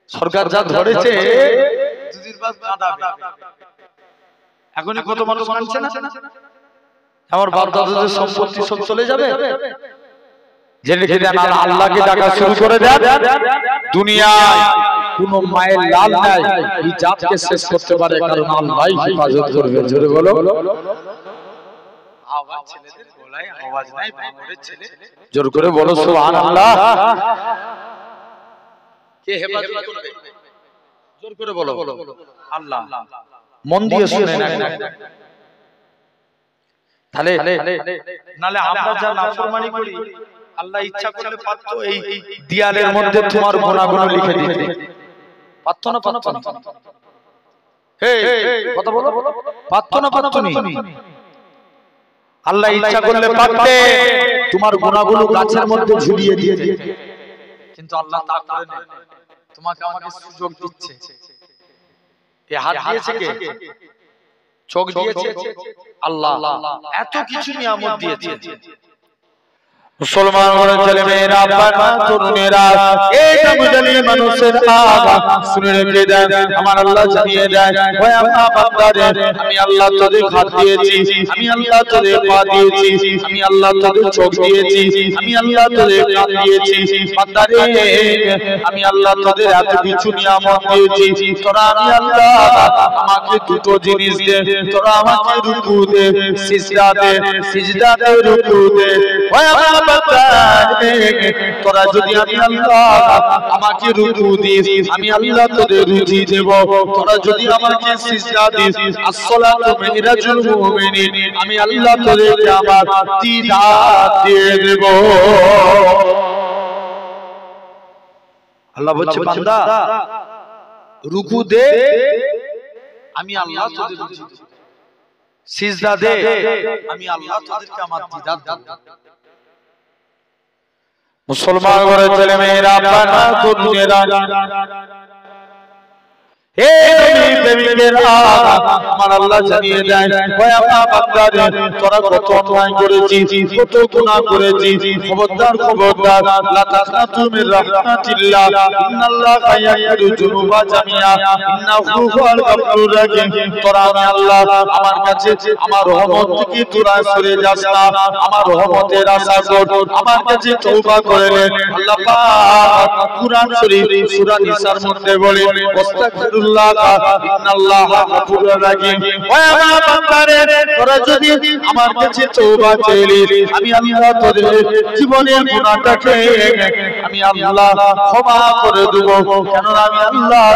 সরকার যা ধরেছে দুদিন বাদ কাঁদাবে। এখনই কত মানুষ মানছে না, আমার বাপ দাদাদের সম্পত্তি সব চলে যাবে। জেনে জেনে আল্লাহকে ডাকা শুরু করে দেন। দুনিয়ায় কোন মায়ের লাল নাই এই জাতকে শেষ করতে পারে, কারণ আল্লাহই হেফাজত করবে। জোরে বলো। আওয়াজ ছেলেদের গলায় আওয়াজ নাই, বাপের ছেলে জোর করে বলো সুবহানাল্লাহ। কে হেফাজত করবে? জোর করে বলো আল্লাহ। মন দিয়ে শুনেন একটা, তাহলে নালে আমরা যা নাফরমানি করি আল্লাহ ইচ্ছা করলে পারতো এই দেয়ালের মধ্যে তোমার গুনাহগুলো লিখে দিতে, পারতো না? পারতো না? হে কথা বলো, পারতো না? পারতো না? আল্লাহ ইচ্ছা করলে পারতে তোমার গুনাহগুলো গাছের মধ্যে ঝুলিয়ে দিতে, কিন্তু আল্লাহ তা করে না। তোমাকে আমাকে সুযোগ দিচ্ছে। এ হাত দিয়েছে কে? চোখ দিয়েছে আল্লাহ। এত কিছু নিয়ামত দিয়েছে। মুসলমান ছেলে মেয়েরা, বাবা তরুণেরা, এই নামজানি মানুষের আগা শুনে রেখে দেন। আমার আল্লাহ জানিয়ে দেন, ওই আমার বান্দারে, আমি আল্লাহ তোদের হাত দিয়েছি, আমি আল্লাহ তোদের পা দিয়েছি, আমি আল্লাহ তোদের চোখ দিয়েছি, আমি আল্লাহ তোদের কান দিয়েছি। বান্দারে, আমি আল্লাহ তোদের এত কিছু নিয়ামত দিয়েছি, তোরা আমি আল্লাহ আমাকে দুটো জিনিস দে, তোরা আমাকে রুকু দে, সিজদা দে, সিজদা দে, রুকু দে। ওই আমার তোরা যদি আমি আল্লাহ আমাকে রুকু দিস, আমি আল্লাহ তোদের রুজি দেব। তোরা যদি আমাকে সিজদা দিস, আসসালাতু মিরাজুল মুমিনিন, আমি আল্লাহ তোদেরকে আমার দিদার দিয়ে দেব। আল্লাহ বলছে বান্দা রুকু দে, আমি আল্লাহ তোদের রুজি দেব। সিজদা দে, আমি আল্লাহ তোদেরকে আমার দিদার দেব। মুসলমান ঘরের ছেলে মেয়েরা, বাবা তরুণেরা, হে নবী প্রেমিকেরা, আমার আল্লাহ জানিয়ে দেন, ওই আমার বান্দারে, তোরা কত অন্যায় করেছিস, কত গুনাহ করেছিস। খবরদার খবরদার, লা তাকনাতু মির রাহমাতিল্লাহ, ইন্নাল্লাহা ইয়াগফিরু যুনুবা জামিআ, ইন্নাহু হুয়াল গফুরুর রাহিম। তোরা আমি আল্লাহ আমার কাছে আমার রহমত থেকে তোরা সরে যাস না, আমার রহমতের আশা কর, আমার কাছে তওবা করে নে। আল্লাহ পাক কুরআন শরীফ সূরা নিসার মধ্যে বলে, আস্তাগফিরুল্লাহ ইন্নাল্লাহা গফুরুর রাহিম। ওই আমার বান্দারে, তোরা যদি আমার কাছে তওবা চাইলিস, আমি আল্লাহ তোদের জীবনের গুনাহটাকে আমি আল্লাহ ক্ষমা করে দেব, কেন আমি আল্লাহ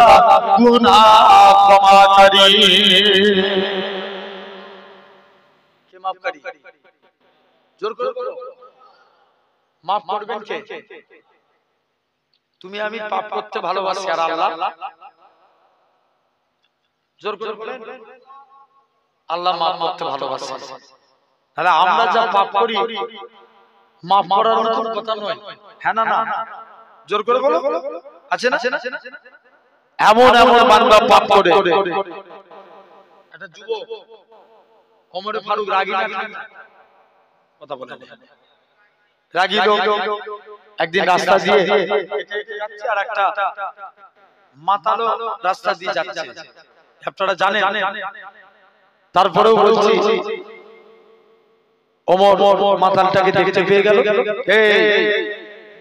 গুনাহ ক্ষমাকারী। কে মাফকারী? জোর করে বলো, মাফ করবেন কে? তুমি আমি পাপ করতে ভালোবাসি, আর আল্লাহ জোর করে বলেন আল্লাহ মাফ করতে ভালোবাসে। তাহলে আমরা যা পাপ করি মাফ করার মতো কথা নয়, হ্যাঁ না? না জোর করে বলো, আছে না? এমন এমন বান্দা পাপ করে, একটা যুবক ওমর ফারুক রাগী না, কথা বলেন, রাগী লোক একদিন রাস্তা দিয়ে যাচ্ছে, আর একটা মাতালো রাস্তা দিয়ে যাচ্ছে, আপনারা জানেন। তারপরেও বলছি, ওমর মাতালটাকে দেখতে পেয়ে গেল,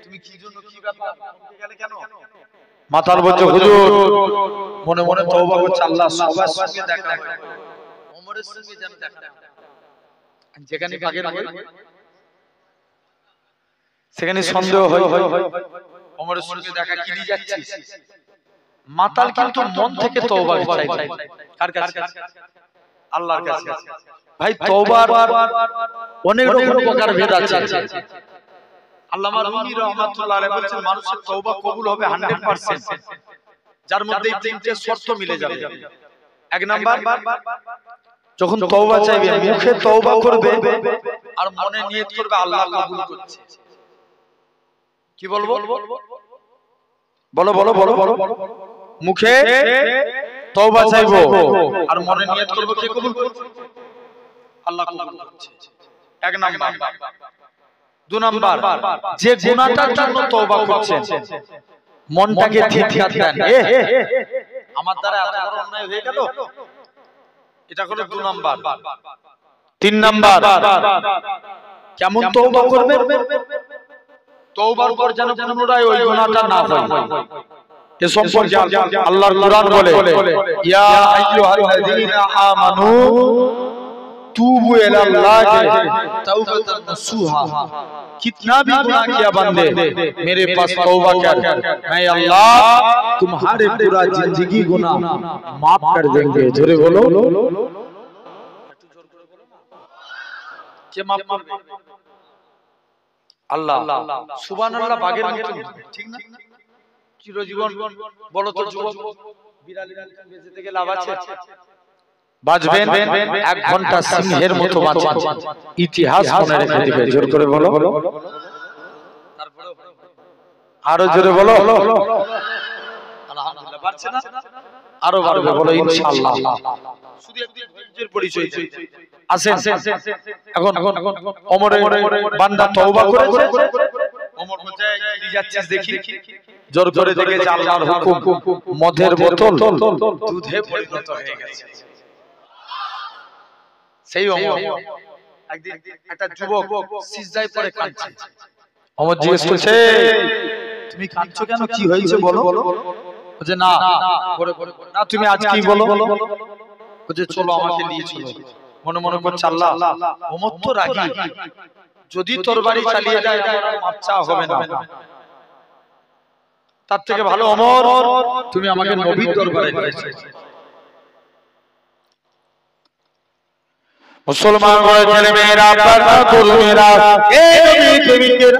তুমি কি জন্য, কি ব্যাপার, গেলে কেন? মাতাল বলছে, হুজুর মনে মনে তওবা করছে, আল্লাহ সবার সঙ্গে দেখা হয়, ওমরের সঙ্গে যেন দেখা হয়। যেখানে বাগের হয় সেখানে সন্দেহ হয়, ওমরের সঙ্গে দেখা কি দিয়ে যাচ্ছিস? মাতাল কিন্তু মন থেকে তওবা চাইছে, কার কাছে? আল্লাহর কাছে। ভাই তওবার অনেক রকম প্রকার ভেদ আছে। আল্লামা রুমি রাহমাতুল্লাহ আলাইহি বলেছেন, মানুষের তওবা কবুল হবে 100%, যার মধ্যে এই তিনটে শর্ত মিলে যাবে। এক নাম্বার, যখন তওবা চাইবে মুখে তওবা করবে আর মনে নিয়ত করবে আল্লাহ কবুল করছে। কি বলবো? বলো বলো বলো বলো। মুখে তওবা চাইবো আর মনে নিয়ত করব কে কবুল করবে? আল্লাহ কবুল করছে। এক নাম্বার। দুই নাম্বার, যে গুনাহটার জন্য তওবা করছেন মনটাকে ঠিক দেন। আমার দ্বারা এত বড় অন্যায় হয়ে গেল, এটা হলো 2 নাম্বার। 3 নাম্বার, কেমন তওবা করবে? তওবার পর যেন পুনরায় ওই গুনাহটা না হয়। এ সম্পর্কে আল্লাহর কুরআন বলে, ইয়া আইয়ুহাল্লাযীনা আমানু তুবু ইলাল্লাহি তাওবাতান নসুহা। कितना भी गुनाह किया बंदे, मेरे पास तौबा कर, मैं अल्लाह तुम्हारे पूरा जिंदगी गुनाह माफ कर देंगे। जोरे बोलो, কে মাফ করবে? আল্লাহ। সুবহানাল্লাহ। বাগের মতো, ঠিক না? চিরজীবন বলো তো যুবক, বিড়ালি বেঁচে থেকে লাভ আছে? বাঁচবেন 1 ঘন্টা সিংহের মতো বাঁচবেন, ইতিহাস মনে রেখে দিবে। জোর করে বলো, আরো জোরে বলো। আলহামদুলিল্লাহ। বাড়ছে না? আরো বাড়বে, বলো ইনশাআল্লাহ। শুধু একদিন ধৈর্যের পরিচয় আসেন। এখন ওমরের বান্দা তওবা করেছে, ওমর বলছে কি যাচ্ছিস দেখি। জোর করে দেখেছে আল্লাহর হুকুম, মদের বোতল দুধে পরিণত হয়ে গেছে। সেই ওমর একদিন একটা যুবক সিজদায় পড়ে কাঁদছে। ওমর জিজ্ঞেস করছে, তুমি কাঁদছো কেন, কি হয়েছে বলো? বলছে না, না তুমি আজ কি বলো? বলছে চলো আমাকে নিয়ে চলো। মনে মনে করছে আল্লাহ, ওমর তো রাগী, যদি তোর বাড়ি চালিয়ে যায় মাপ চাওয়া হবে না, তার থেকে ভালো ওমর তুমি আমাকে নবীর দরবারে নিয়ে এসো। মুসলমান হয়ে ছেলে মেয়েরা, আপনারা তরুণেরা, এই নবী প্রেমিকের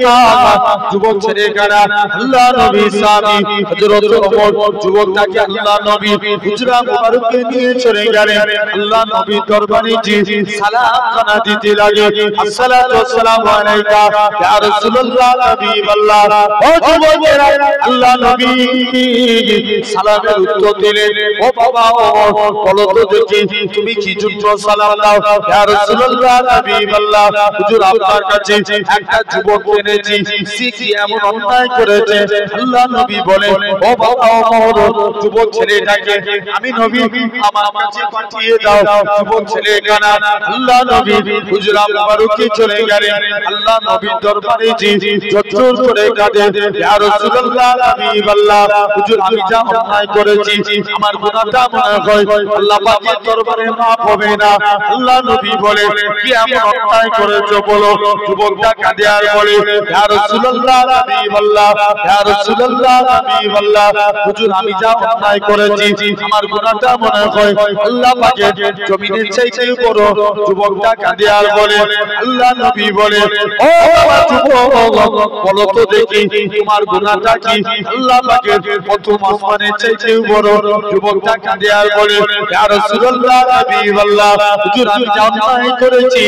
যুবক ছেলেরা, আল্লাহ নবী সাহাবী হযরত ওমর যুবকটাকে আল্লাহ নবী হুজরা মুবারকে নিয়ে চলে গেলেন। আল্লাহ নবী দরবারে জি সালাম খানা দিতে লাগে, আসসালাতু ওয়াসসালামু আলাইকা ইয়া রাসূলুল্লাহ হাবিবাল্লাহ। ও যুবকেরা, আল্লাহ নবী সালামের উত্তর দিলেন, ও বাবা ওমর, বলো তো দেখি তুমি কি জন্য সালাম দাও? ইয়া রাসূলুল্লাহ হাবিবাল্লাহ, হুজুর আপনার কাছে একটা যুবক এনেছি, সে কি এমন অন্যায় করেছে? আল্লাহ নবী বলেন, ও বাবা ওমর, যুবক ছেলেটাকে আমি নবী আমার কাছে পাঠিয়ে দাও। যুবক ছেলে কানা আল্লাহ নবী হুজরা মুবারকে চলে গেলেন। আল্লাহ নবীর দরবারে জি জোর করে কাঁদে, ইয়া রাসূলুল্লাহ হাবিবাল্লাহ, হুজুর আমি যা অন্যায় করেছি, আমার গুনাহটা মনে হয় আল্লাহ পাকের দরবারে মাফ হবে না। আল্লাহ নবী বলে, কি এমন অন্যায় করেছো বলো? যুবকটা কাঁদে আর বলে, ইয়া রাসূলুল্লাহ হাবিবাল্লাহ, ইয়া রাসূলুল্লাহ হাবিবাল্লাহ, হুজুর আমি যা অন্যায় করেছি, আমার গুনাহটা মনে হয় আল্লাহ পাকের জমিনের চাইতে বড়। যুবকটা কাঁদে আর বলে, আল্লাহ নবী বলে, ও বাবা যুবক, বলো তো দেখি তোমার গুনাহটা কি আল্লাহ পাকের প্রথম আসমানের চাইতে বড়? যুবকটা কাঁদে আর বলে, ইয়া রাসূলুল্লাহ হাবিবাল্লাহ, হুজুর আমি যা অন্যায় করেছি,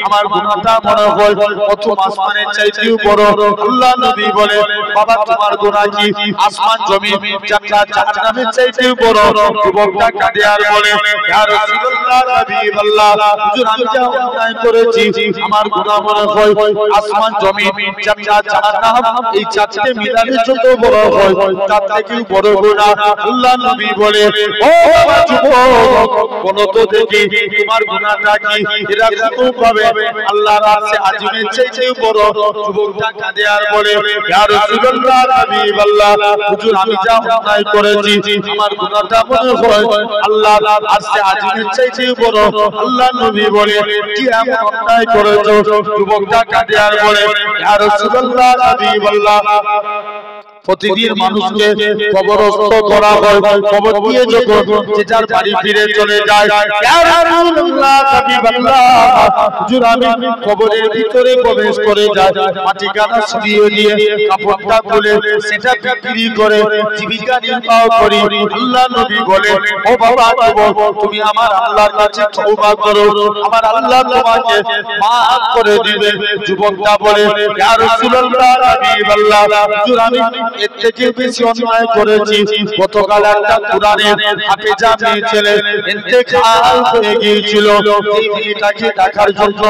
আমার গুনাহটা মনে হয় প্রথম আসমানের চাইতেও বড়। আল্লাহ নবী বলে, বাবা তোমার গুনাহ কি আসমান জমিন জান্নাত জাহান্নামের চাইতেও বড়? যুবকটা কাঁদে আর বলে, ইয়া রাসূলুল্লাহ হাবিবাল্লাহ, হুজুর আমি যা অন্যায় করেছি, আমার গুনাহ মনে হয় আসমান জমিন জান্নাত জাহান্নাম এই চারটি মিলালে যত বড় হয় তার থেকেও বড় গুনাহ। আল্লাহ নবী বলে, ও বাবা যুবক, বলো তো দেখি তোমার গুনাহটা কি এরকম ভাবে আল্লাহর আরশে আজিমের চাইতেও বড়? যুবকটা কাঁদে আর বলে, ইয়া রাসূলুল্লাহ হাবিবাল্লাহ, হুজুর আমি যা অন্যায় করেছি, আমার গুনাহটা মনে হয় আল্লাহর আরশে আজিমের চাইতেও বড়। আল্লাহ নবী বলে, কি এমন অন্যায় করেছো? যুবকটা কাঁদে আর বলে, ইয়া রাসূলুল্লাহ হাবিবাল্লাহ, প্রতিদিন মানুষকে কবরস্থ করা হয়, কবর দিয়ে যখন যে যার বাড়ি ফিরে চলে যায়, ইয়া রাসূলুল্লাহ হাবিবাল্লাহ, হুজুর আমি কবরের ভিতরে প্রবেশ করে যাই, মাটি কাটা সরিয়ে দিয়ে কাপড়টা খুলে সেটা বিক্রি করে জীবিকা নির্বাহ করি। আল্লাহ নবী বলে, ও বাবা যুবক, তুমি আমার আল্লাহর কাছে তওবা করো, আমার আল্লাহ তোমাকে মাফ করে দিবে। যুবকটা বলে, ইয়া রাসূলুল্লাহ হাবিবাল্লাহ, হুজুর আমি এর থেকে বেশি অন্যায় করেছি। গতকাল একটা কোরআনের হাফেজা মেয়ে ছেলে ইন্তেকাল হয়ে গিয়েছিল। এই মেয়েটাকে দেখার জন্য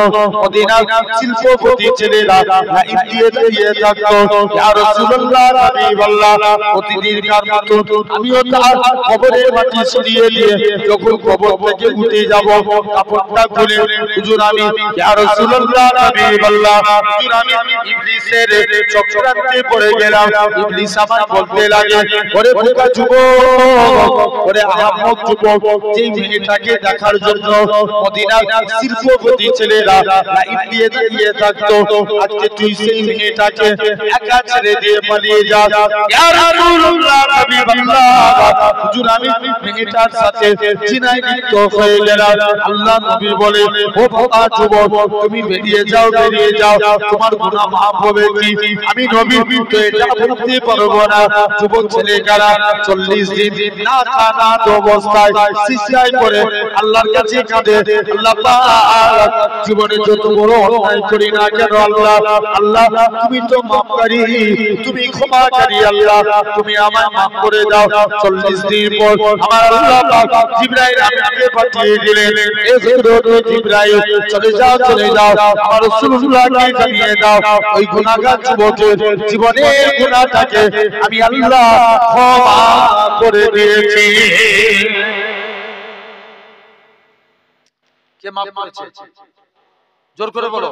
মদিনার শিল্পপতি ছেলেরা লাইন দিয়ে দাঁড়িয়ে থাকতো। ইয়া রাসূলুল্লাহ, হাবিবাল্লাহ, প্রতিদিনকার মতো আমিও তার কবরের মাটি সরিয়ে দিয়ে যখন কবর থেকে উঠে যাব, কাপড়টা খুলে হুজুর আমি ইয়া রাসূলুল্লাহ, হাবিবাল্লাহ, হুজুর আমি ইবলিসের চক্রান্তে পড়ে গেলাম। ইবলিস আমার বলতে লাগে, ওরে বোকা যুবক, ওরে আহমক যুবক, যেই মেয়েটাকে দেখার জন্য মদিনার শিল্পপতি ছেলেরা লাইন দিয়ে দাঁড়িয়ে থাকতো, আজকে তুই সেই মেয়েটাকে একা ছেড়ে দিয়ে পালিয়ে যা। ইয়া রাসূলুল্লাহ, হাবিবাল্লাহ, হুজুর আমি মেয়েটার সাথে জিনায় লিপ্ত হয়ে গেলাম। আল্লাহ নবী বলে, ও বোকা যুবক, তুমি বেরিয়ে যাও, বেরিয়ে যাও, তোমার গুনাহ মাফ হবে কি? আমি নবী তো এটা বলতে পারবো না। যুবক ছেলেরা 40 দিন না খানা অবস্থায় সিজদায় পড়ে আল্লাহর কাছে কাঁদে, আল্লাহ পাক জীবনে যত বড় অন্যায় করি না কেন আল্লাহ, আল্লাহ তুমি তো মাফকারী, তুমি ক্ষমাকারী, আল্লাহ তুমি আমায় মাফ করে দাও। 40 দিন পর আমার আল্লাহ পাক জিবরাইল আমাকে পাঠিয়ে দিলেন, এ হযরত জিবরাইল, চলে যাও, চলে যাও, আমার রাসূলুল্লাহকে জানিয়ে দাও ওই গুনাহগার যুবকের জীবনের গুনাহটাকে আমি আল্লাহ ক্ষমা করে দিয়েছি। কে মাফ করেছে? জোর করে বলো।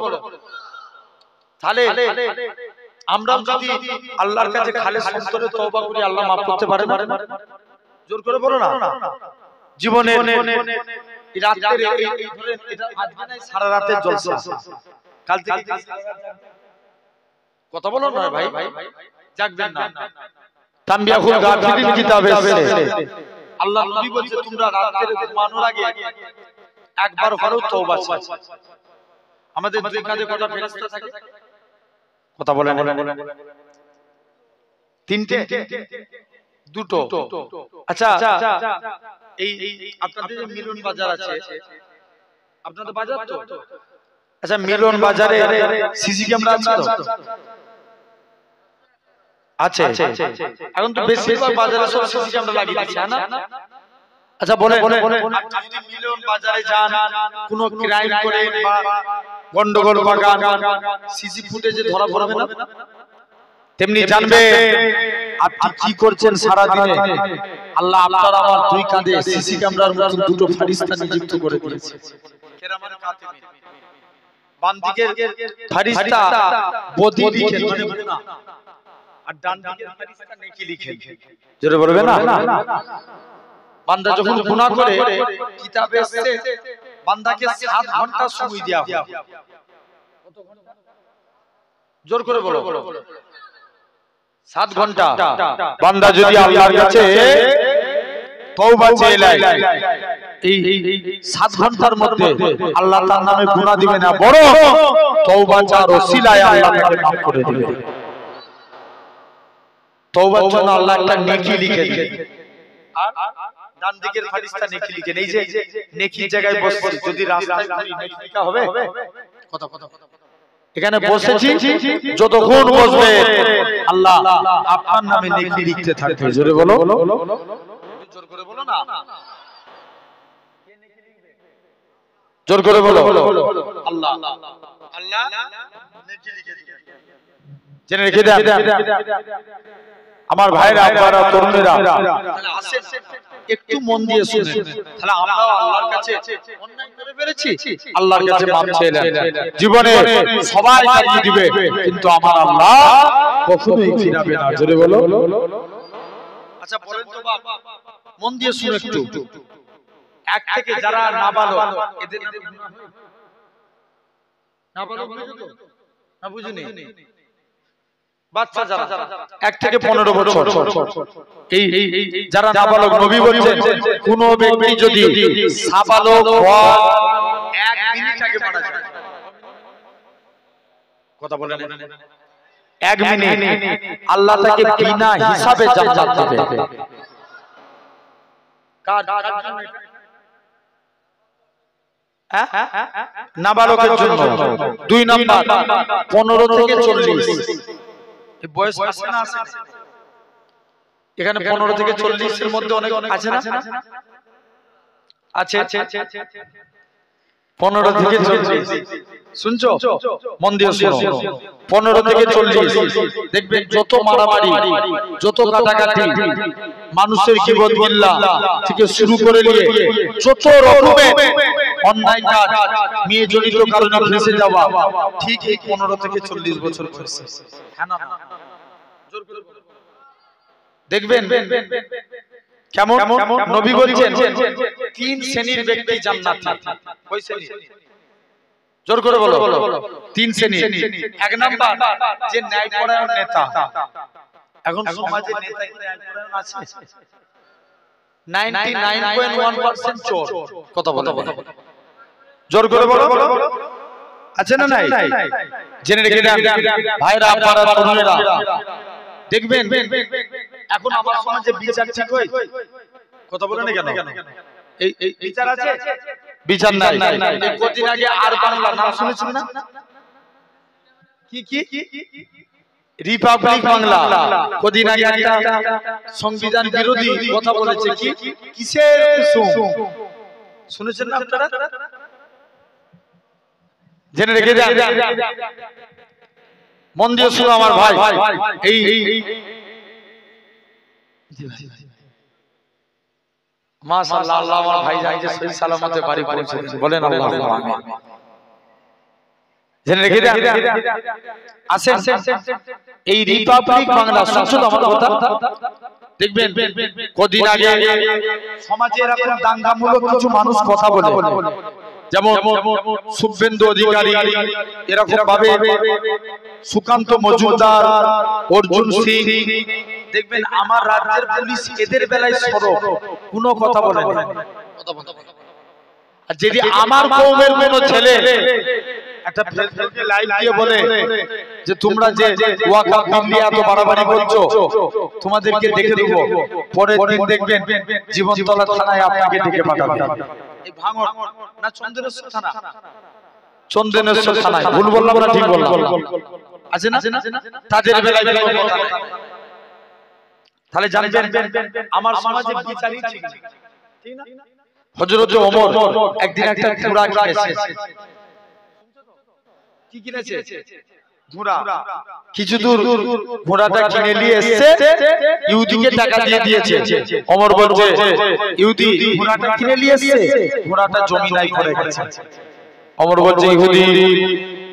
তাহলে আমরা যদি আল্লাহর কাছে খালেস অন্তরে তওবা করি, আল্লাহ মাফ করতে পারে না? জোর করে বলো না। জীবনে এই রাতের এই ধরেন এটা আজকে নাই, সারা রাতের জলসা, কাল থেকে কথা বলো না ভাই, জাগবেন না। তানবিয়াহুল গাফিলিন কিতাবে আছে, আল্লাহ নবী বলছে তোমরা রাতের ঘুমানোর আগে একবার হলেও তওবা করো। আমাদের দুই কাঁধে কটা ফেরেশতা থাকে? কথা বলেন। তিনটে, দুটো। আচ্ছা, এই আপনাদের যে মিলন বাজার আছে, আপনাদের বাজার তো? আচ্ছা, মিলন বাজারে সিসি ক্যামেরা আছে তো? আছে। এখন তো বেশিরভাগ বাজারে সব সিসি ক্যামেরা লাগিয়ে দিচ্ছে, না? আচ্ছা বলে, যদি মিলন বাজারে যান, কোনো ক্রাইম করে বা গন্ডগোল বাগান সিসি ফুটেজে ধরা পড়বে না? তেমনি জানবে আপনি কি করছেন সারা দিনে। আল্লাহ আপনার আমার দুই কাঁধে সিসি ক্যামেরার মতো দুটো ফারিস্তা নিযুক্ত করে দিয়েছে। কেরামান কাতিবিন, বাম দিকের ফারিস্তা বদি লিখেন মানে গুনাহ, আর ডান দিকের ফারিস্তা নেকি লিখেন। জোরে বলবে না? বান্দা যখন গুনাহ করে, কিতাবে আছে বান্দাকে 7 ঘন্টা সময় দেয়া হয়। কত ঘন্টা? জোর করে বলো। 7 ঘন্টা। বান্দা যদি আল্লাহর কাছে তওবা চেয়ে নেয়, এই 7 ঘন্টার মধ্যে আল্লাহ তার নামে গুনাহ দিবে না, বড় তওবা চার ওসিলায় আল্লাহ তাকে মাফ করে দিবে। তওবার জন্য আল্লাহ একটা নেকি লিখে দিবেন, আর ডান দিকের ফেরেশতা নেকি লিখেন। এই যে নেকির জায়গায় বসছি, যদি রাস্তায় ঘুরি নেকি লেখা হবে? কথা এখানে বসেছি, যতক্ষণ বসবে আল্লাহ আপনার নামে নেকি লিখতে থাকবে। জোরে বলো, জোর করে বলো না। জোর করে বলো, আল্লাহ নেকি লিখে দিবেন। জেনে রেখে দেন আমার ভাইরা, আপনারা তরুণেরা, তাহলে আসেন একটু মন দিয়ে শুনেন। তাহলে আমরা আল্লাহর কাছে অন্যায় করে ফেলেছি, আল্লাহর কাছে মাফ চাইলেন। জীবনে সবাই কাটিয়ে দিবে, কিন্তু আমার আল্লাহ কখনোই ফিরাবে না। জোরে বলো। আচ্ছা বলেন তো বাপ, মন দিয়ে শুনে একটু। এক থেকে যারা নাবালক, এদের নাবালক না বুঝুনি, বাচ্চা যারা 1 থেকে 15 বছর, এই যারা নাবালক, নবী বলেন কোন ব্যক্তি যদি সাবালক হয় 1 মিনিট আগে মারা যায়। কথা বলেন, 1 মিনিট আল্লাহ তাকে বিনা হিসাবে জান্নাত দেবে। কার জন্য? নাবালকের জন্য। 2 নাম্বার 15 থেকে 40 বয়স আসে না? আসে। এখানে 15 থেকে 40 এর মধ্যে অনেক আছে না? আছে 15 থেকে 40। শুনছো? মন দিয়ে শোনো। 15 থেকে 40 দেখবেন যত মারামারি, যত কাটাকাটি, মানুষের গীবত গিল্লা থেকে শুরু করে নিয়ে যত রকমের অন্যায় কাজ, মেয়ে জনিত কারণে ফেঁসে যাওয়া, ঠিক এই 15 থেকে 40 বছর বয়সে। হ্যাঁ না? জোর করে দেখবেন কেমন নবী বলছেন 3 শ্রেণীর ব্যক্তি জান্নাতি। কয় শ্রেণী? জোর করে বলো। 3 শ্রেণী। 1 নাম্বার যে ন্যায়পরায়ণ নেতা। এখন সমাজে নেতা কি ন্যায়পরায়ণ আছে? 99.1% চোর। কথা বলো। জোর করে বলো। আছে না নাই? জেনে রেখে দেন ভাইরা, আপনারা, তরুণেরা, দেখবেন এখন আমার সমাজে বিচার ঠিক হয়? কথা বলে না কেন? এই বিচার আছে? বিচার নাই। এই কদিন আগে আর বাংলা নাম শুনেছেন না? কি রিপাবলিক বাংলা কদিন আগে একটা সংবিধান বিরোধী কথা বলেছে। কিসের কুসুম শুনেছেন না আপনারা? জেনে রেখে দেন, মন দিয়ে শুনো আমার ভাই। এই মাশাআল্লাহ, আল্লাহ আমার ভাই যাইতে সহি সালামতে বাড়ি পৌঁছে দিয়েছে। বলেন আল্লাহুম্মা আমিন। জেনে রেখে দেন, আসেন এই রিপাবলিক বাংলা শুনছো আমার কথা? দেখবেন কদিন আগে সমাজে এরকম দাঙ্গামূলক কিছু মানুষ কথা বলে, যেমন শুভেন্দু অধিকারী, এরকম ভাবে সুকান্ত মজুমদার, অর্জুন সিং। দেখবেন আমার রাজ্যের পুলিশ এদের বেলায় সরব, কোনো কথা বলে না। আর যদি আমার কওমের কোনো ছেলে একটা ফেসবুকে লাইভ দিয়ে বলে যে তোমরা যে ওয়াকাফ বিল নিয়ে এত বাড়াবাড়ি করছো, তোমাদেরকে দেখে দেব, পরের দিন দেখবেন জীবনতলা থানায় আপনাকে ডেকে পাঠাবে। এই ভাঙড় না চন্দনেশ্বর থানা? চন্দনেশ্বর থানায়। ভুল বললাম না ঠিক বললাম? আছে না? তাদের বেলায় কোনো কথা নেই। তাহলে জানবেন আমার সমাজে বিচারই ঠিক না। ঠিক না? হযরত ওমর একদিন একটা ঘোড়া কিনেছে। কি কিনেছে? ঘোড়া। কিছু দূর ঘোড়াটা কিনে নিয়ে এসেছে, ইহুদিকে টাকা দিয়ে দিয়েছে। ওমর বলছে, ইহুদি ঘোড়াটা কিনে নিয়ে এসেছে, ঘোড়াটা জমিনায় পড়ে গেছে। ওমর বলছে, ইহুদি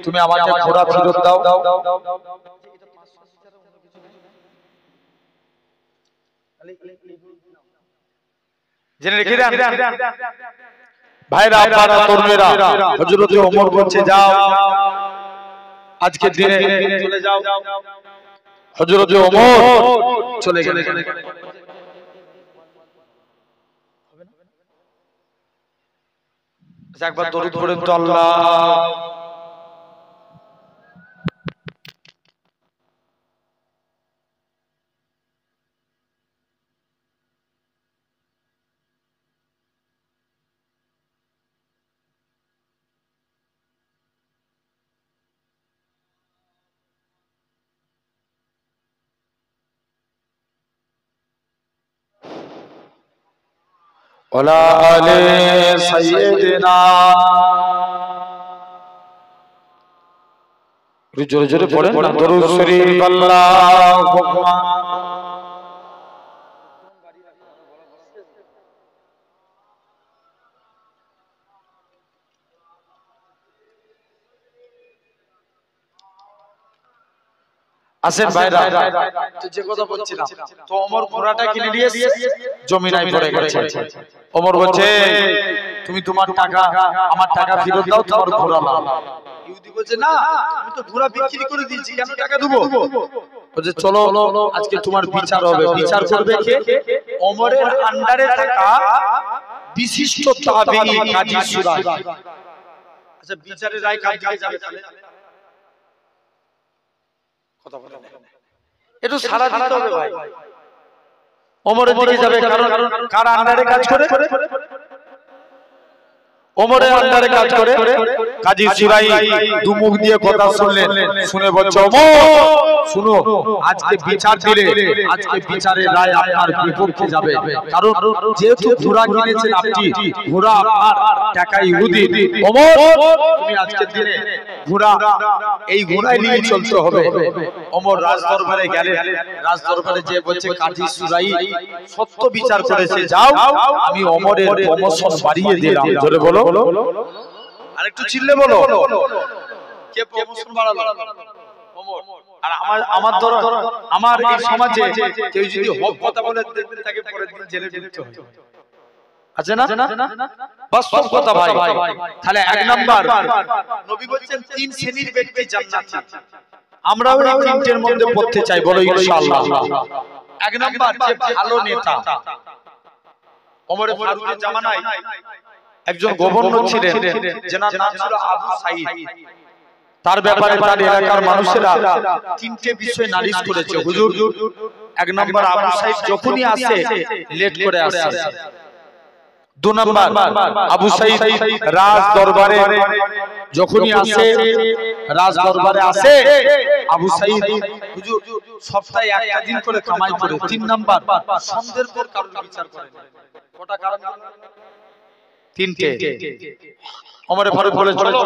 তুমি আমাকে ঘোড়া ফেরত দাও। জেনে রেখে দেন ভাইরা, আপনারা, তরুণেরা, হযরত ওমর বলছে যাও আজকে দিনে চলে যাও। হযরত ওমর চলে গেলেন। একবার দরুদ পড়েন তো আল্লাহ। ওয়ালা আলে সাইয়্যিদিনা। জোরে জোরে পড়েন না, দরুদ শরীফ আল্লাহুম্মা। আসেন ভাইরা, তো যে কথা বলছিলাম, তো ওমর ঘোড়াটা কিনে নিয়ে জমিনায় পড়ে গেছে। ওমর বলছে, তুমি তোমার টাকা, আমার টাকা ফেরত দাও, তোমার ঘোড়া নাও। ইহুদি বলছে, না আমি তো ঘোড়া বিক্রি করে দিয়েছি, কেন টাকা দেব? বলছে চলো আজকে তোমার বিচার হবে। বিচার করবে কে? ওমরের আন্ডারে থাকা বিশিষ্ট তাবেঈ কাজী সুরাই। আচ্ছা, বিচারের রায় কার দিকে যাবে তাহলে? কথা বলে না, একটু সারা দিতে হবে ভাই। ওমরের দিকে যাবে, কারণ কার আন্ডারে কাজ করে? ওমরের আন্ডারে কাজ করে কাজী সুরাই দুমুখ দিয়ে কথা শুনলেন, শুনে বলছে ওমর শুনো, আজকে বিচার দিলে আজকে বিচারের রায় আপনার বিপক্ষে যাবে, কারণ যেহেতু ঘোড়া কিনেছেন আপনি, ঘোড়া আপনার টাকা ইহুদি, ওমর তুমি আজকের দিনে ঘোড়া এই ঘোড়ায় নিয়ে চলতে হবে। ওমর রাজদরবারে গেলেন, রাজদরবারে যে বলছে কাজী সুরাই সত্য বিচার করেছে, যাও আমি ওমরের প্রমোশন বাড়িয়ে দিলাম। জোরে বলো, আরেকটু চিল্লে বলো, কে প্রমোশন বাড়ালো? ওমর। আর আমার ধরো আমার এই সমাজে কেউ যদি হক কথা বলে দেখবেন তাকে পরের দিন জেলে ঢুকতে হয়, আছে না? বাস্তব কথা ভাই। তাহলে এক নাম্বার নবী বলেন তিন শ্রেণীর ব্যক্তি জান্নাতি, আমরাও এই তিনটের মধ্যে পড়তে চাই, বলো ইনশাআল্লাহ। এক নাম্বার যে ভালো নেতা। ওমরের ফারুকের জামানায় একজন গভর্নর ছিলেন, যার নাম ছিল আবু সাঈদ। তার ব্যাপারে তার এলাকার মানুষেরা তিনটে বিষয় নালিশ করেছে। হুজুর, এক নাম্বার আবু সাঈদ যখনই আসে লেট করে আসে। দু নাম্বার আবু সাঈদ রাজ দরবারে যখনই আসে, রাজ দরবারে আসে আবু সাঈদ হুজুর সপ্তাহে একটা দিন করে কামাই করে। তিন নাম্বার সন্ধ্যের পর কারণ বিচার করে। কটা কারণ? তিনটে। ওমর ফারুক বলে চলো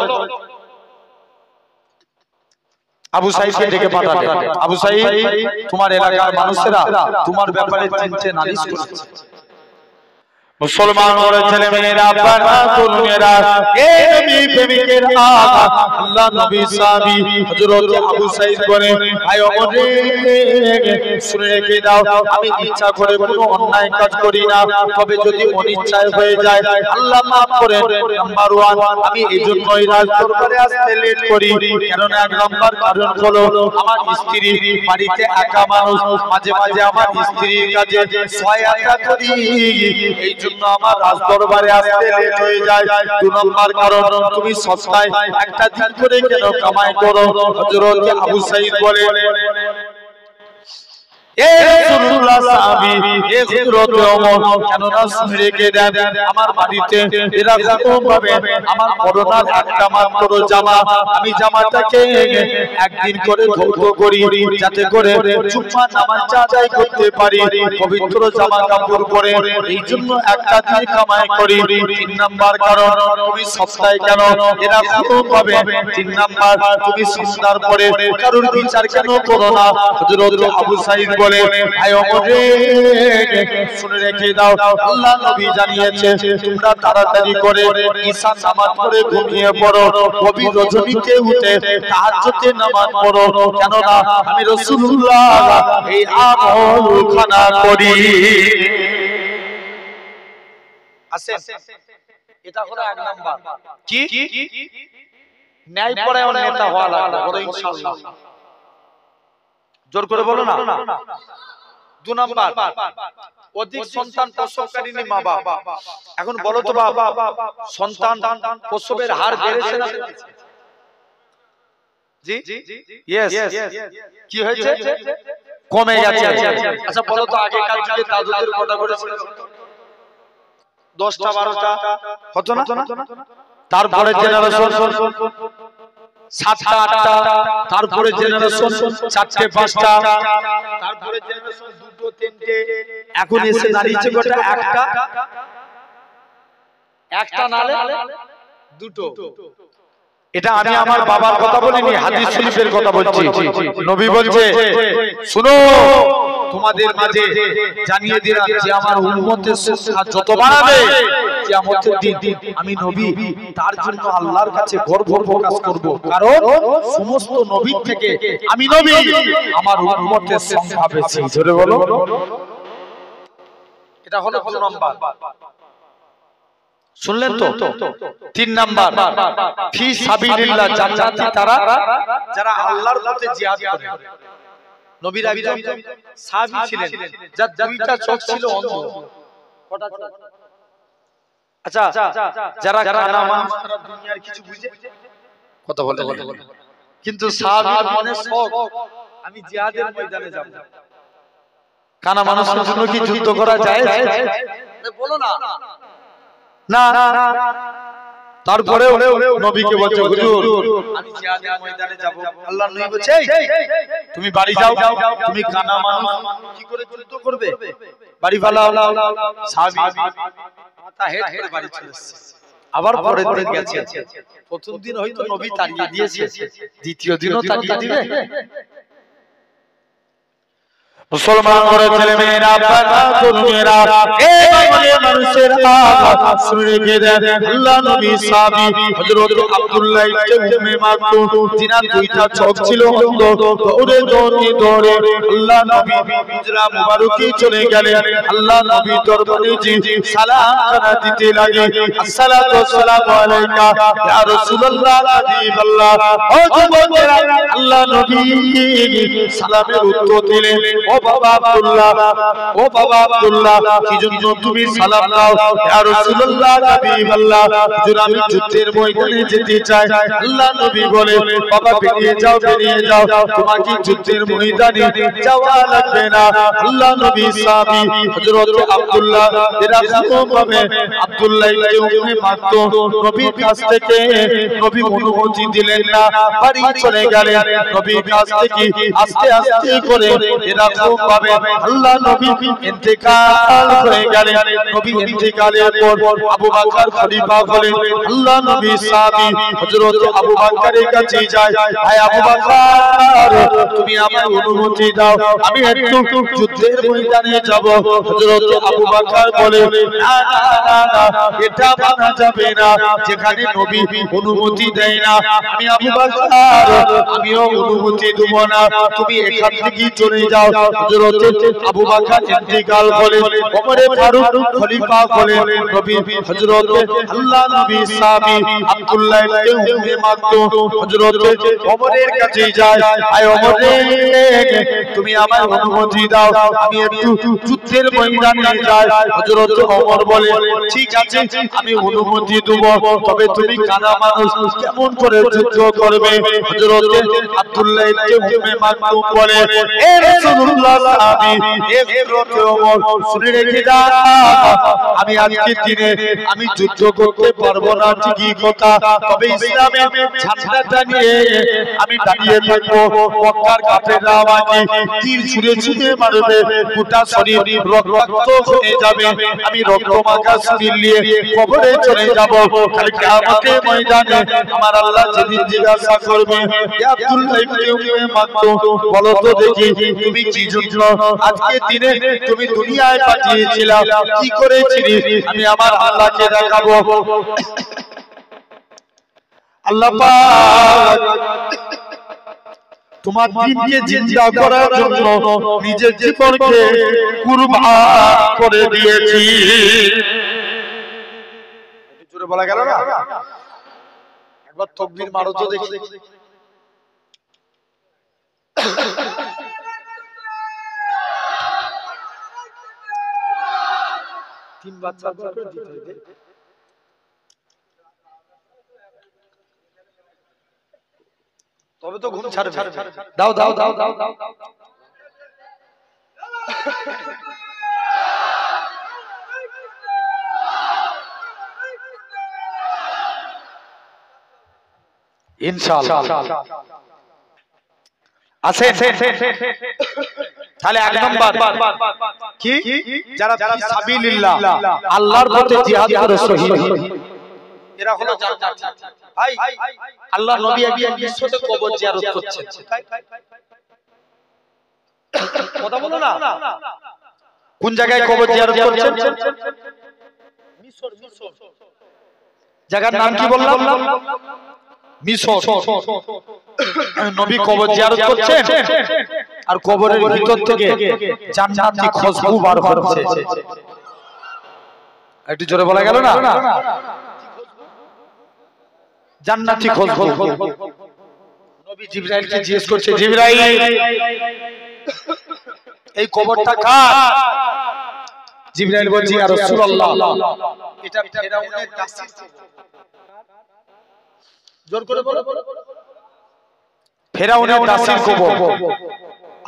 আবু সাঈদকে ডেকে পাঠালেন। আবু সাঈদ, তোমার এলাকার মানুষেরা তোমার ব্যাপারে তিনটে নালিশ করেছে। মুসলমান ওরে ছেলে মেয়েরা, বাবা তরুণেরা, এ নবী প্রেমিকের আকা আল্লাহ নবী সাহাবী হযরত আবু সাঈদ বলে, ভাই ওমর রে শুনে রেখে দাও, আমি ইচ্ছা করে কোনো অন্যায় কাজ করি না, তবে যদি অনিচ্ছায় হয়ে যায় আল্লাহ মাফ করেন। নাম্বার 1, আমি এজন্যই রাজ দরবারে আসতে লেট করি, কারণ এক নাম্বার কারণ হলো আমার স্ত্রী বাড়িতে একা মানুষ, মাঝে মাঝে আমার স্ত্রীর কাজে সহায়তা করি, এই জন্য আমার রাজ দরবারে আসতে লেট হয়ে যায়। দু নম্বর কারণ, তুমি সস্তায় একটা দিন করে কেন কামাই করো? হযরত আবু সাঈদ বলে, এ রাসূলুল্লাহ সাহাবী, এ হযরত ওমর, কেন না শুনে রেখে দেন, আমার বাড়িতে এরকম ভাবে আমার করোনার একটা মাত্র জামা, আমি জামাটাকে একদিন করে ধৌত করি, যাতে করে জুম্মা নামাজ আদায় করতে পারি, পবিত্র জামা কাপড় পরে, এই জন্য একটা দিন কামাই করি। তিন নাম্বার কারণ, তুমি সস্তায় কেন এরকম ভাবে? তিন নাম্বার, তুমি সস্তার পরে কারোর বিচার কেন করো না? হযরত আবু সাঈদ বলে, ভাই ওমর রে শুনে রেখে দাও, আল্লাহ নবী জানিয়েছে তোমরা তাড়াতাড়ি করে ঈশা নামাজ পড়ে ঘুমিয়ে পড়ো, গভীর রজনীতে উঠে তাহাজ্জুদের নামাজ পড়ো, কেন না আমি রাসূলুল্লাহ এই আমলখানা করি। আসেন, এটা হলো এক নাম্বার। কি ন্যায়পরায়ণ নেতা হওয়া লাগবে, বলো ইনশাআল্লাহ। জোর করে বলো না। দু নাম্বার, অধিক সন্তান প্রসবকারিনী মা বাবা। এখন বলো তো বাবা, সন্তান প্রসবের হার বেড়েছে না? জি ইয়েস, কি হয়েছে? কমে গেছে। আচ্ছা বলো তো, আগেকার যুগে দাদুদের কটা করেছিল? 10টা 12টা হতো না? তারপরে জেনারেশন 7টা 8টা, তারপরে জেনারেশন 4টে 5টা, তারপরে জেনারেশন 2টো 3টে, এখন এসে দাঁড়িয়েছে গোটা একটা নালে 2টো। এটা আমি আমার বাবার কথা বলিনি, হাদিস শরীফের কথা বলছি। নবী বলছে, শুনো তোমাদের মাঝে জানিয়ে দিলাম যে আমার উম্মতের সংখ্যা যত বাড়বে কিয়ামতের দিন আমি নবী তার জন্য আল্লাহর কাছে গর্ব প্রকাশ করব, কারণ সমস্ত নবীর থেকে আমি নবী, আমার উম্মতের সংখ্যা বেশি। জোরে বলো। এটা হলো 2 নাম্বার। শুনলেন তো? 3 নাম্বার, ফি সাবিলিল্লাহ, জান্নাতি তারা যারা আল্লাহর পথে জিহাদ করে। নবীর একজন সাহাবী ছিলেন যার 2টা চোখ ছিল অন্ধ। কটা চোখ? আচ্ছা, যারা কানা মানুষ তারা দুনিয়ার কিছু বুঝে কথা বলে, কিন্তু সাহাবীর মনে শখ, আমি জিহাদের ময়দানে যাব। কানা মানুষের জন্য কি যুদ্ধ করা যায়? বলো না। না, তারপরে নবীকে বলছে হুজুর আমি জিহাদের ময়দানে যাব। আল্লাহর নবী বলছে তুমি বাড়ি যাও, তুমি কানা মানুষ কি করে যুদ্ধ করবে? বাড়ি ফালাও। সাহাবী মাথা হেড করে বাড়ি চলে এসেছে। আবার পরের দিন গেছে, প্রথম দিন হয়তো নবী তাড়িয়ে দিয়েছে, দ্বিতীয় দিনও তাড়িয়ে দিবে। মুসলমান ঘরের ছেলে মেয়েরা, তরুণেরা, মানুষেরা শুনে রেখে দেন, আল্লাহ নবী সাহাবী হযরত আব্দুল্লাহ ইবনে উম্মে মাকতুম, যিনার দুইটা চোখ ছিল অন্ধ, দৌড়ে আল্লাহ নবী হুজরা মুবারকে চলে গেলেন। আল্লাহ নবী দরবারে জি সালাম খানা দিতে লাগে, আসসালাতু ওয়াসসালামু আলাইকা ইয়া রাসূলুল্লাহ হাবিবাল্লাহ। ও যুবকেরা, আল্লাহ নবী সালামের উত্তর দিলেন, ও বাবা আব্দুল্লাহ কি জন্য তুমি সালাম দাও? ইয়া রাসূলুল্লাহ হাবিবাল্লাহ, হুজুর আমি যুদ্ধের ময়দানে যেতে চাই। আল্লাহ নবী বলে, বাবা বেরিয়ে যাও, তোমাকে যুদ্ধের ময়দানে যাওয়া লাগবে না। আল্লাহ নবী সাহাবী হযরত আব্দুল্লাহ এরকম ভাবে আব্দুল্লাহ ইবনে উম্মে মাকতুম নবীর কাছ থেকে নবী অনুমতি দিলেন না, বাড়ি চলে গেলেন। নবীর কাছ থেকে আস্তে আস্তে করে এরকম ভাবে আল্লাহ নবী ইন্তেকাল হয়ে গেলেন। নবী ইন্তেকালের পর আবু বকর খলিফা হলেন। আল্লাহ নবী সাহাবী হযরত আবু বকরের কাছে যায়, ভাই আবু বকর তুমি আমায় অনুমতি দাও, আমি একটু যুদ্ধের ময়দানে যাব। হযরত আবু বকর বলে, না এটা মানা যাবে না, যেখানে নবী অনুমতি দেয় না আমি আবু বকর আমিও অনুমতি দেব না, তুমি এখান থেকে চলে যাও। হযরত আবু বকর ইন্তেকাল হলেন, ওমর ফারুক খলিফা হলেন। নবী হযরত আল্লাহ নবী সাহাবী আব্দুল্লাহ ইবনে উম্মে মাকতুম হযরত ওমরের কাছে যায়, আয় ওমর তুমি আমায় অনুমতি দাও, আমি একটু যুদ্ধের ময়দানে যাই। হযরত ওমর বলে, ঠিক আছে আমি অনুমতি দেব, তবে তুমি কানা মানুষ কেমন করে যুদ্ধ করবে? হযরত আব্দুল্লাহ ইবনে উম্মে মাকতুম বলে, এ রাসূলুল্লাহ সাহাবী হযরত ওমর শুনে রেখে দাও, আমি আজকের দিনে আমি যুদ্ধ করতে পারবো না ঠিকই কথা, তবে ইসলামে ঝান্ডাটা নিয়ে আমি দাঁড়িয়ে থাকবো। মক্কার কাফেররা আমাকে তীর ছুঁড়ে মারবে, গোটা শরীর রক্তাক্ত হয়ে যাবে, আমি রক্তমাখা শরীর নিয়ে কবরে চলে যাব। কাল কিয়ামতের ময়দানে আমার আল্লাহ যেদিন জিজ্ঞাসা করবে, ইয়া আব্দুল্লাহ ইবনে উম্মে মাকতুম বলো তো দেখি তুমি কি জন্য আজকের দিনে তুমি দুনিয়ায় পাঠিয়েছিলা, কি করেছিলি? আমি আমার আল্লাহকে দেখাবো। আল্লাহ পাক তোমার দিনকে জিন্দা করার জন্য নিজের জীবনকে কুরবান করে দিয়েছি। জোরে বলা গেল না? একবার তাকবীর মারো তো দেখি। তিনবার চারবার করে দিতে হবে, তবে তো ঘুম ছাড়বে। দাও দাও দাও দাও দাও ইনশাআল্লাহ আছে। তাহলে এক নাম্বার কি, যারা ফি সাবিলিল্লাহ আল্লাহর পথে জিহাদ করে শহীদ, এরা হলো জান্নাতি। ভাই আল্লাহ নবী একদিন বিশ্বতে কবর জিয়ারত করছেন, কথা বলো না, কোন জায়গায় কবর জিয়ারত করছেন? মিশর। জায়গার নাম কি বললাম? মিশর। নবী কবর জিয়ারত করছেন, আর কবরের ভিতর থেকে জান্নাতি খুশবু বার হচ্ছে। একটু জোরে বলা গেল না? জান্নাতি খুশবু। নবী জিবরাইলকে জিজ্ঞেস করছে, জিবরাইল এই কবরটা কার? জিবরাইল বলছে, ইয়া রাসূলুল্লাহ এটা ফেরাউনের দাসীর কবর। জোর করে বলো, ফেরাউনের দাসীর কবর।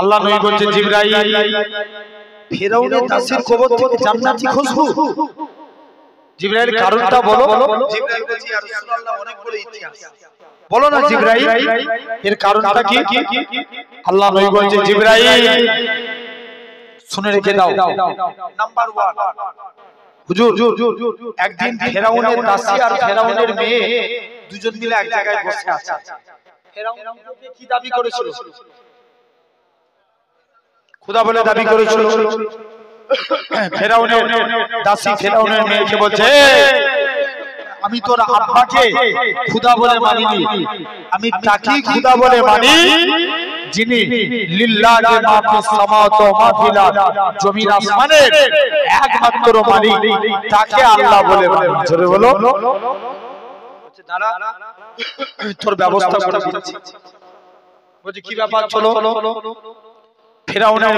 আল্লাহ নবী বলছে, জিবরাইল ফেরাউনের দাসীর কবর থেকে জান্নাতি খুশবু? জিবরাইল কারণটা বলো। জিবরাইল বলছে ইয়া রাসূলুল্লাহ অনেক বড় ইতিহাস। বলো না জিবরাইল এর কারণটা কি? আল্লাহ নবী বলছে জিবরাইল শুনে রেখে দাও। নাম্বার 1 হুজুর একদিন ফেরাউনের দাসী আর ফেরাউনের মেয়ে দুজন মিলে এক জায়গায় বসে আছে। ফেরাউন কি দাবি করেছিল? খোদা বলে দাবি করেছিল। ফেরাউনের দাসী ফেরাউনের মেয়েকে বলছে আমি তোর আব্বাকে খোদা বলে মানিনি, আমি তাকে খোদা বলে মানি যিনি লিল্লাহি মা ফিস সামাওয়াতি ওয়া মা ফিল আরদ, জমিন আসমানের একমাত্র মালিক, তাকে আল্লাহ বলে মানি। জোরে বলো। বলছে দাঁড়া তোর ব্যবস্থা করে দিচ্ছি। বলছে কি ব্যাপার? চলো। ফেরাউনের